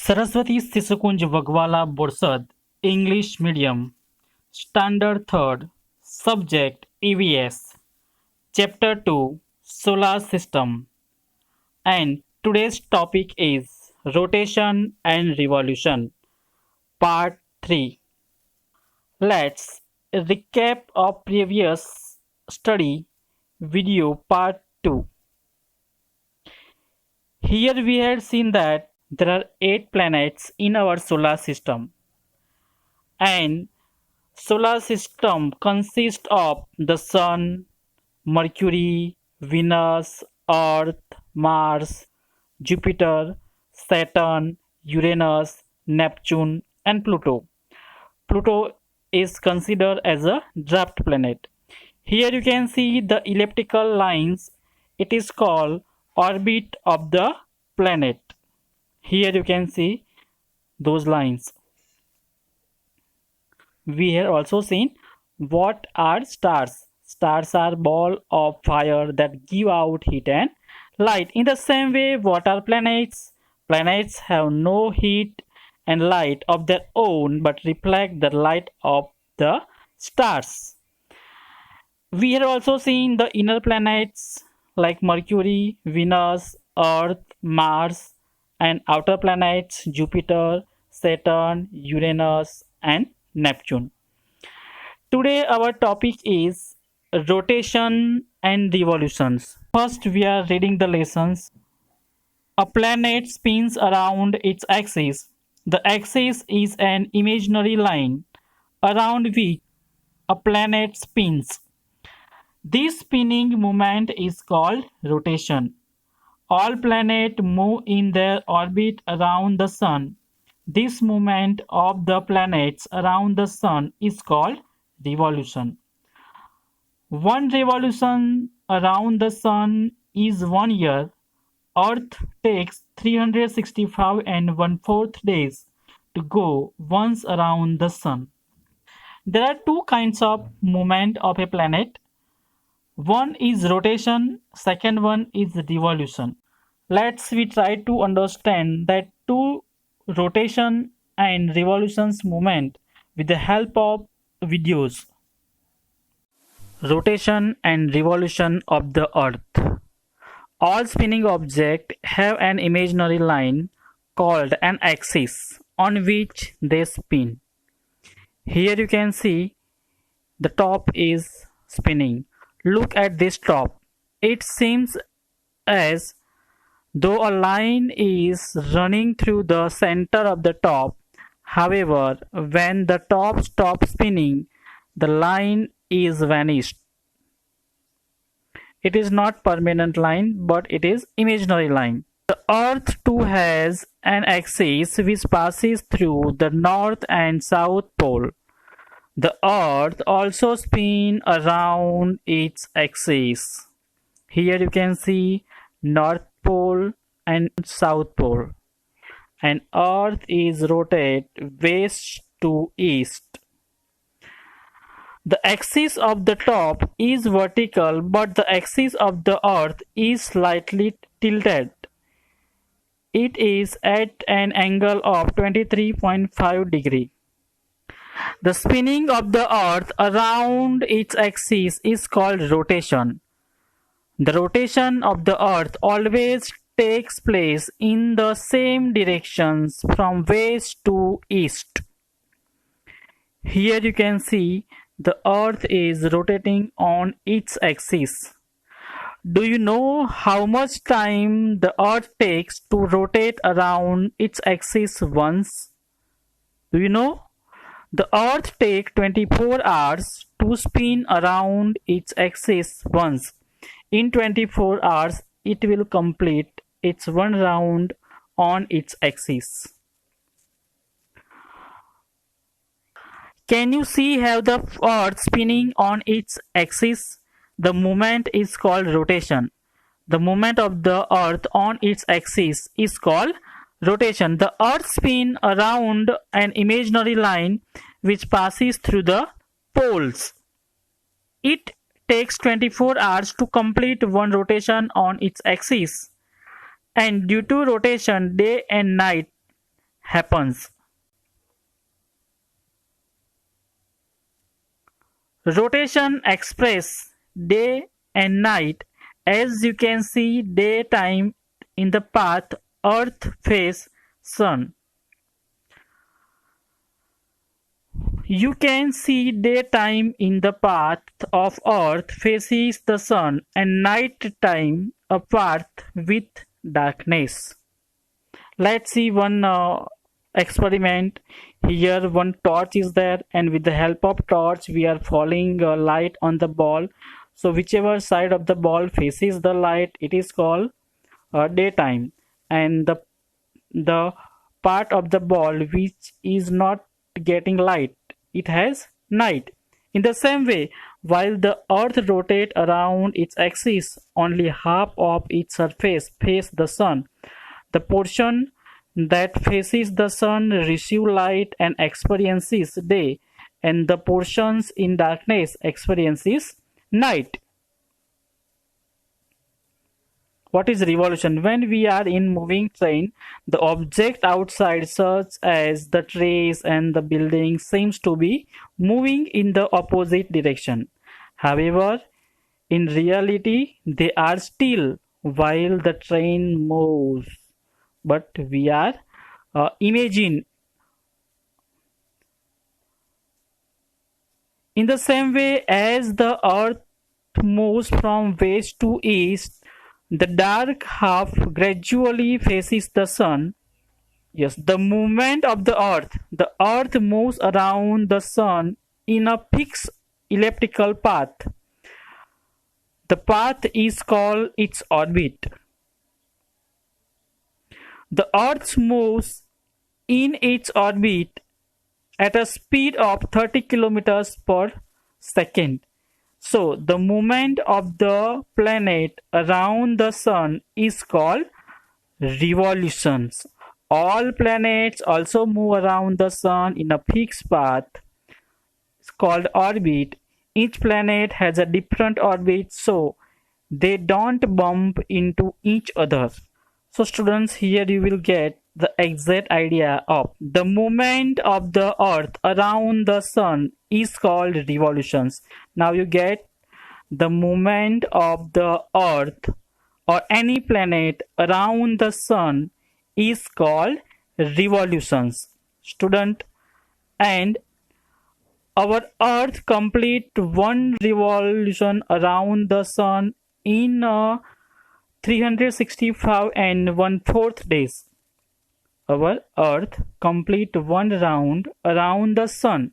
Saraswati शिशुकुंज वगवाला Borsad, English medium, Standard 3rd, Subject EVS, Chapter 2, Solar System, and today's topic is Rotation and Revolution, Part 3. Let's recap of previous study video Part 2. Here we had seen that there are 8 planets in our solar system, and solar system consists of the Sun, Mercury, Venus, Earth, Mars, Jupiter, Saturn, Uranus, Neptune, and Pluto. Pluto is considered as a dwarf planet. Here you can see the elliptical lines. It is called orbit of the planet. Here you can see those lines. We have also seen what are stars. Stars are ball of fire that give out heat and light. In the same way, what are planets? Planets have no heat and light of their own but reflect the light of the stars. We have also seen the inner planets like Mercury, Venus, Earth, Mars, and outer planets Jupiter, Saturn, Uranus, and Neptune. Today our topic is rotation and revolutions. First we are reading the lessons. A planet spins around its axis. The axis is an imaginary line around which a planet spins. This spinning movement is called rotation. All planets move in their orbit around the Sun. This movement of the planets around the Sun is called revolution. One revolution around the Sun is 1 year. Earth takes 365 and 1/4 days to go once around the Sun. There are two kinds of movement of a planet. One is rotation, second one is revolution. Let's we try to understand that two rotation and revolutions movement with the help of videos. Rotation and revolution of the earth. All spinning objects have an imaginary line called an axis on which they spin. Here you can see the top is spinning. Look at this top. It seems as though a line is running through the center of the top. However, when the top stops spinning, the line is vanished. It is not permanent line, but it is imaginary line. The earth too has an axis which passes through the north and south pole. The earth also spins around its axis. Here you can see north pole and south pole, and earth is rotate west to east. The axis of the top is vertical, but the axis of the earth is slightly tilted. It is at an angle of 23.5 degree. The spinning of the earth around its axis is called rotation. The rotation of the earth always takes place in the same directions from west to east. Here you can see the earth is rotating on its axis. Do you know how much time the earth takes to rotate around its axis once? Do you know? The earth takes 24 hours to spin around its axis once. In 24 hours, it will complete its one round on its axis. Can you see how the earth spinning on its axis? The movement is called rotation. The movement of the earth on its axis is called rotation. The earth spins around an imaginary line which passes through the poles. It takes 24 hours to complete one rotation on its axis. And due to rotation, day and night happens. Rotation express day and night. As you can see, daytime in the path Earth face Sun. You can see daytime in the path of Earth faces the Sun and nighttime a path with darkness. Let's see one experiment. Here one torch is there, and with the help of torch we are following light on the ball. So whichever side of the ball faces the light, it is called daytime, and the part of the ball which is not getting light, it has night. In the same way, while the earth rotates around its axis, only half of its surface faces the sun. The portion that faces the sun receives light and experiences day, and the portions in darkness experiences night. What is revolution? When we are in moving train, the object outside such as the trees and the building seems to be moving in the opposite direction. However, in reality, they are still while the train moves. But we are imagine in the same way as the earth moves from west to east, the dark half gradually faces the sun. Yes, the movement of the earth moves around the sun in a fixed elliptical path. The path is called its orbit. The earth moves in its orbit at a speed of 30 kilometers per second. So the movement of the planet around the sun is called revolutions. All planets also move around the sun in a fixed path. It's called orbit. Each planet has a different orbit, so they don't bump into each other. So students, here you will get the exact idea of the movement of the earth around the sun is called revolutions. Now you get the movement of the earth or any planet around the sun is called revolutions. Student, and our earth complete one revolution around the sun in 365 and 1/4 days. Our earth complete one round around the sun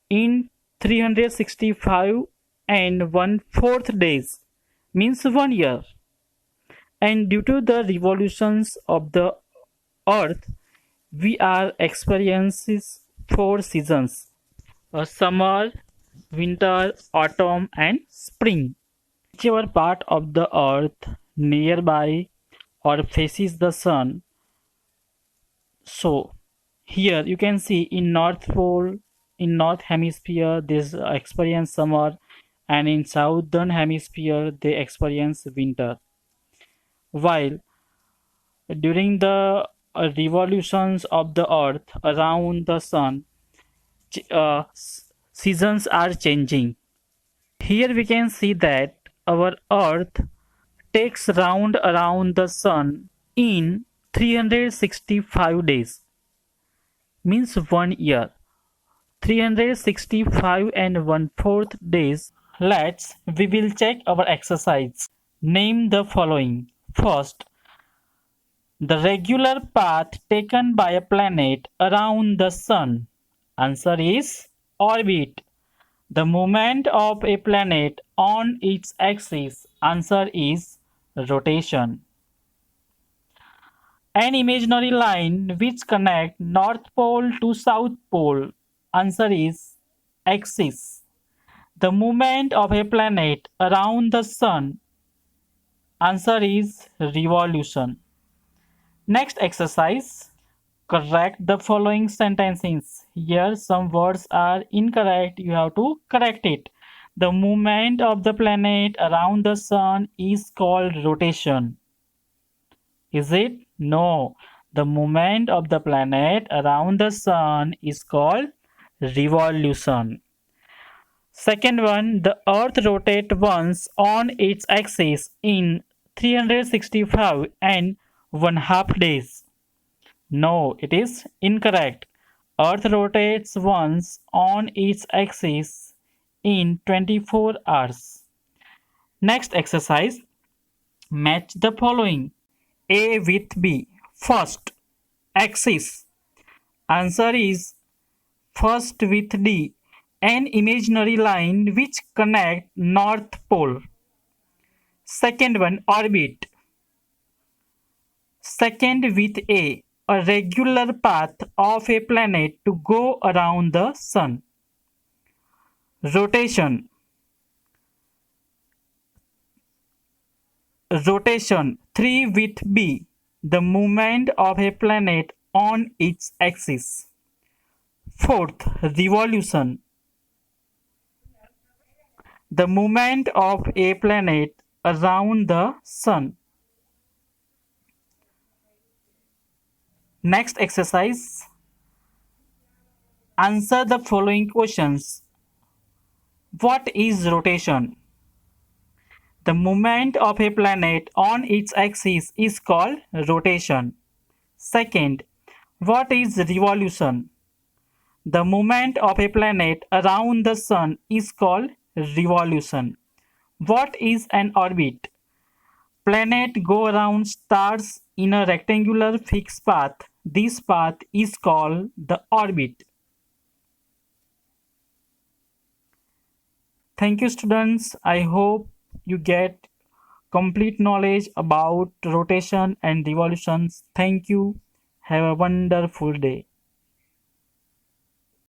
in 365 and 1/4 days, means 1 year. And due to the revolutions of the earth, we are experiences 4 seasons: summer, winter, autumn and spring. Whichever part of the earth nearby or faces the sun. So here you can see in North Pole, in North Hemisphere, this experience summer, and in Southern Hemisphere they experience winter. While during the revolutions of the earth around the sun, seasons are changing. Here we can see that our earth takes round around the sun in 365 days, means 1 year. 365 and 1/4 days. We will check our exercise. Name the following. First, the regular path taken by a planet around the sun. Answer is orbit. The movement of a planet on its axis. Answer is rotation. An imaginary line which connects North Pole to South Pole. Answer is axis. The movement of a planet around the sun. Answer is revolution. Next exercise. Correct the following sentences. Here some words are incorrect. You have to correct it. The movement of the planet around the sun is called rotation. Is it? No. The movement of the planet around the sun is called revolution. Second one, the earth rotates once on its axis in 365 and one half days. No, it is incorrect. Earth rotates once on its axis in 24 hours. Next exercise, match the following A with B. First, axis. Answer is first with D, an imaginary line which connects North Pole. Second one, orbit. Second with a regular path of a planet to go around the sun. Rotation. Rotation 3 with B, the movement of a planet on its axis. Fourth, revolution, the movement of a planet around the sun. Next exercise, answer the following questions. What is rotation? The movement of a planet on its axis is called rotation. Second, what is revolution? The movement of a planet around the sun is called revolution. What is an orbit? Planets go around stars in a rectangular fixed path. This path is called the orbit. Thank you, students. I hope you get complete knowledge about rotation and revolutions. Thank you. Have a wonderful day.